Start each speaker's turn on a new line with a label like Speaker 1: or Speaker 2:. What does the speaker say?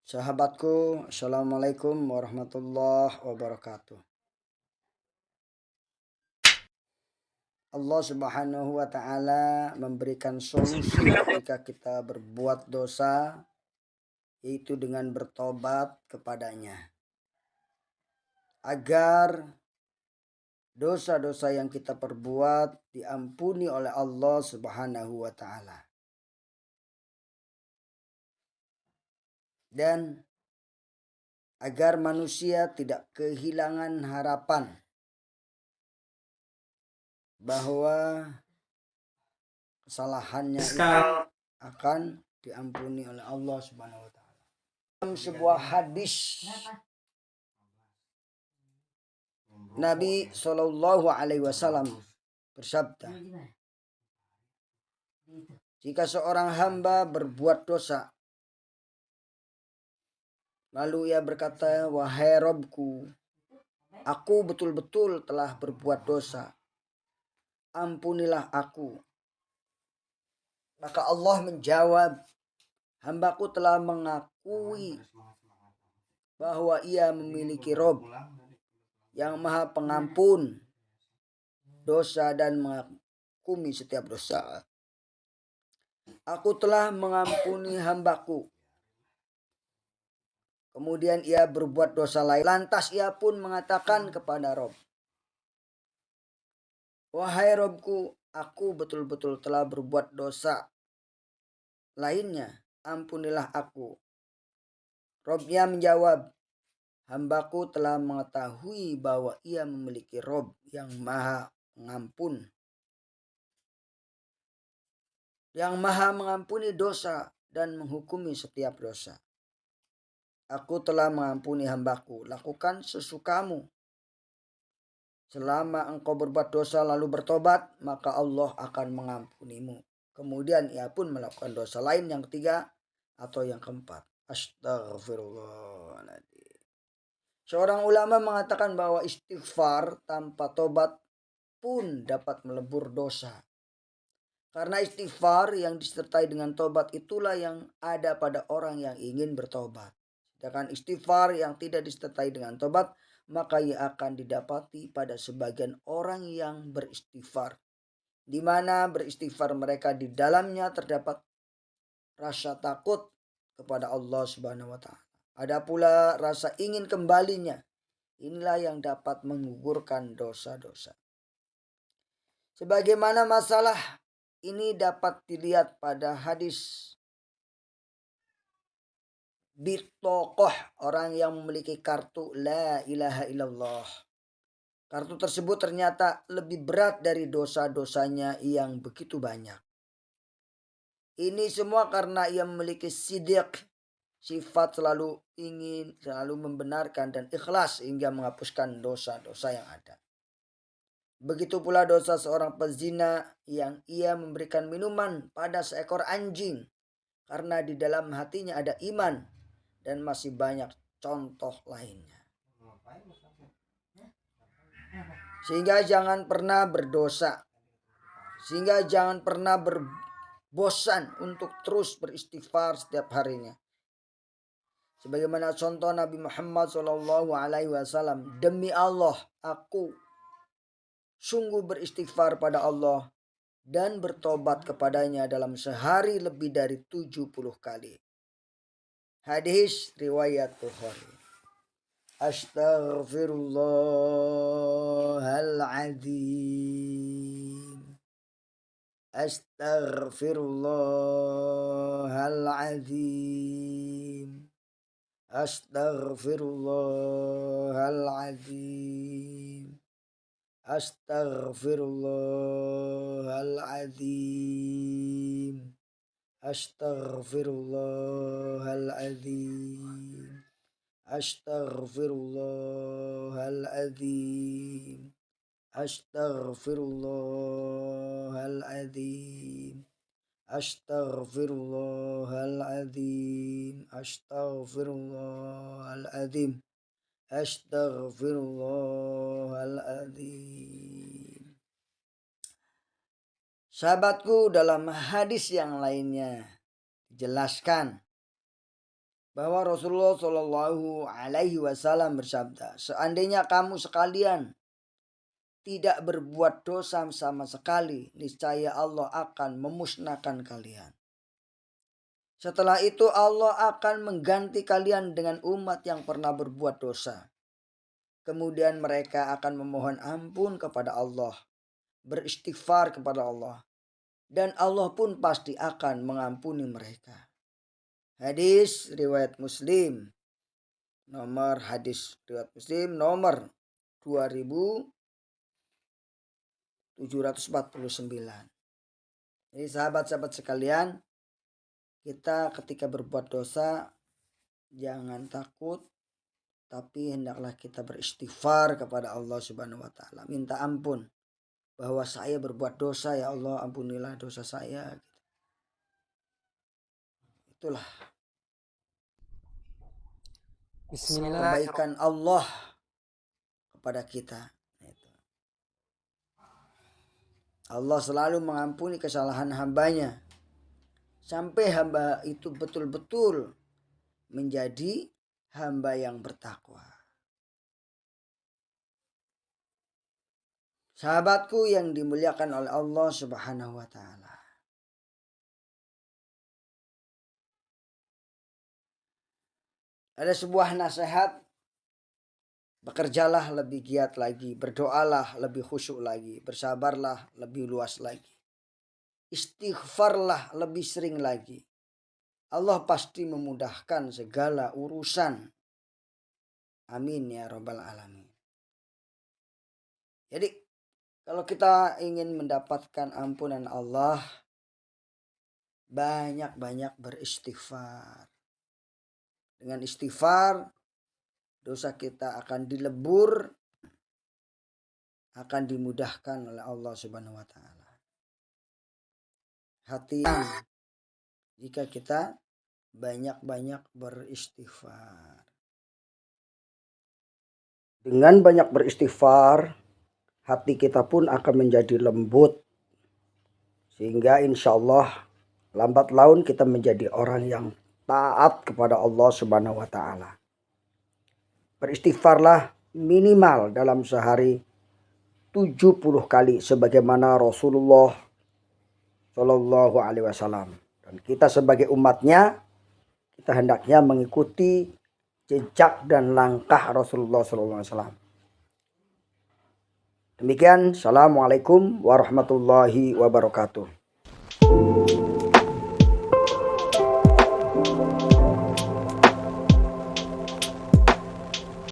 Speaker 1: Sahabatku, Assalamualaikum warahmatullahi wabarakatuh. Allah subhanahu wa ta'ala memberikan solusi ketika kita berbuat dosa, yaitu dengan bertobat kepadanya. Agar dosa-dosa yang kita perbuat diampuni oleh Allah subhanahu wa ta'ala. Dan agar manusia tidak kehilangan harapan bahwa kesalahannya itu akan diampuni oleh Allah Subhanahu wa taala. Dalam sebuah hadis Nabi Shallallahu alaihi wasallam bersabda, jika seorang hamba berbuat dosa lalu ia berkata, wahai Robku, aku betul-betul telah berbuat dosa, ampunilah aku. Maka Allah menjawab, hambaku telah mengakui bahwa ia memiliki Rob yang maha pengampun dosa dan mengampuni setiap dosa. Aku telah mengampuni hambaku. Kemudian ia berbuat dosa lain. Lantas ia pun mengatakan kepada Rob, wahai Robku, aku betul-betul telah berbuat dosa lainnya, ampunilah aku. Robnya menjawab, hambaku telah mengetahui bahwa ia memiliki Rob yang maha pengampun, yang maha mengampuni dosa dan menghukumi setiap dosa. Aku telah mengampuni hambaku, lakukan sesukamu. Selama engkau berbuat dosa lalu bertobat, maka Allah akan mengampunimu. Kemudian ia pun melakukan dosa lain yang ketiga atau yang keempat. Astaghfirullahaladzim. Seorang ulama mengatakan bahwa istighfar tanpa tobat pun dapat melebur dosa. Karena istighfar yang disertai dengan tobat itulah yang ada pada orang yang ingin bertobat. Sedangkan istighfar yang tidak disertai dengan tobat, maka ia akan didapati pada sebagian orang yang beristighfar, di mana beristighfar mereka di dalamnya terdapat rasa takut kepada Allah Subhanahu wa taala. Ada pula rasa ingin kembalinya. Inilah yang dapat menggugurkan dosa-dosa. Sebagaimana masalah ini dapat dilihat pada hadis bitokoh, orang yang memiliki kartu la ilaha illallah. Kartu tersebut ternyata lebih berat dari dosa-dosanya yang begitu banyak. Ini semua karena ia memiliki sidiq, sifat selalu ingin, selalu membenarkan dan ikhlas hingga menghapuskan dosa-dosa yang ada. Begitu pula dosa seorang pezina yang ia memberikan minuman pada seekor anjing karena di dalam hatinya ada iman, dan masih banyak contoh lainnya. Sehingga jangan pernah berdosa. Sehingga jangan pernah berbosan untuk terus beristighfar setiap harinya. Sebagaimana contoh Nabi Muhammad SAW, demi Allah aku sungguh beristighfar pada Allah dan bertobat kepadanya dalam sehari lebih dari 70 kali. Hadis riwayat Bukhari. Astaghfirullahaladzim. Astaghfirullahaladzim. Astaghfirullahaladzim. Astaghfirullahaladzim. Astaghfirullahaladzim. Astaghfirullahaladzim. Astaghfirullahaladzim. Astaghfirullahaladzim. Astaghfirullahaladzim. Astaghfirullahaladzim. Sahabatku, dalam hadis yang lainnya dijelaskan bahwa Rasulullah Shallallahu Alaihi Wasallam bersabda, seandainya kamu sekalian tidak berbuat dosa sama sekali, niscaya Allah akan memusnahkan kalian. Setelah itu Allah akan mengganti kalian dengan umat yang pernah berbuat dosa. Kemudian mereka akan memohon ampun kepada Allah, beristighfar kepada Allah, dan Allah pun pasti akan mengampuni mereka. Hadis riwayat Muslim. Nomor hadis riwayat Muslim nomor 2749. Jadi sahabat-sahabat sekalian, kita ketika berbuat dosa jangan takut, tapi hendaklah kita beristighfar kepada Allah Subhanahu wa taala, minta ampun bahwa saya berbuat dosa, ya Allah ampunilah dosa saya. Itulah kebaikan Allah kepada kita. Allah selalu mengampuni kesalahan hambanya sampai hamba itu betul-betul menjadi hamba yang bertakwa. Sahabatku yang dimuliakan oleh Allah Subhanahu wa taala. Ada sebuah nasihat, bekerjalah lebih giat lagi, berdoalah lebih khusyuk lagi, bersabarlah lebih luas lagi, istighfarlah lebih sering lagi. Allah pasti memudahkan segala urusan. Amin ya rabbal alamin. Jadi kalau kita ingin mendapatkan ampunan Allah, banyak-banyak beristighfar. Dengan istighfar, dosa kita akan dilebur, akan dimudahkan oleh Allah Subhanahu wa taala. Hati jika kita banyak-banyak beristighfar. Dengan banyak beristighfar, hati kita pun akan menjadi lembut. Sehingga insya Allah lambat laun kita menjadi orang yang taat kepada Allah Subhanahu wa taala. Beristighfarlah minimal dalam sehari 70 kali sebagaimana Rasulullah Shallallahu Alaihi Wasallam. Dan kita sebagai umatnya, kita hendaknya mengikuti jejak dan langkah Rasulullah Shallallahu Alaihi Wasallam. Demikian, assalamualaikum warahmatullahi wabarakatuh.